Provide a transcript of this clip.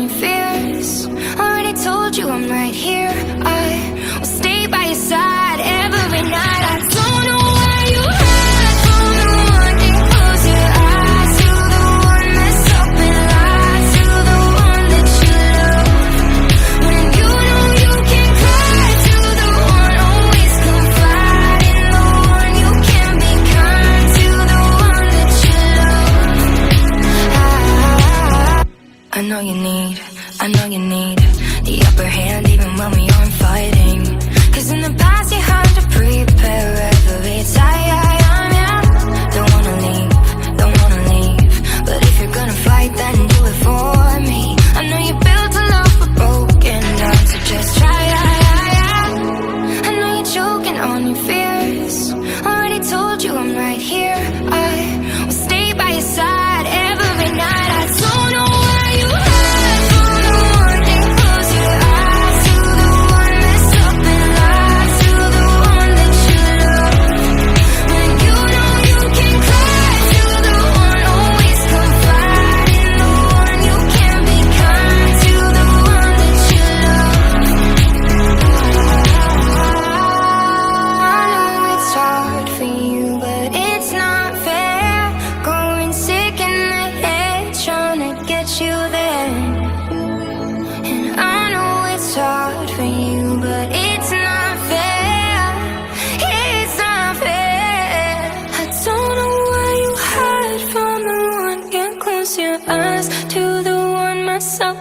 your fears. Already told you I'm right here. I will stay by your side every night. I don't know why you hide from the one. Can close your eyes to the one that's up and lies to the one that you love. When you know you can cry to the one, always confide in the one. You can be kind to the one that you love. I know you need the upper hand even when we aren't fighting. Cause in the past you had to prepare every time. Yeah. Don't wanna leave. But if you're gonna fight, then do it for me. I know you built a love but broken down, so just try. I know you're choking on your fears. Already told you I'm right here. I will stay by your side every night. I don't know why you hide from the one. Can close your eyes to the one that's up and lies to the one that you love. When you know you can cry to the one, always confide in the one. You can be kind to the one that you love. I know it's hard for you, but it's not fair. Going sick in the head, trying to get you there. And I know it's hard for you, but it's not fair. It's not fair. I don't know why you hide from the one. Can't close your eyes to the one myself.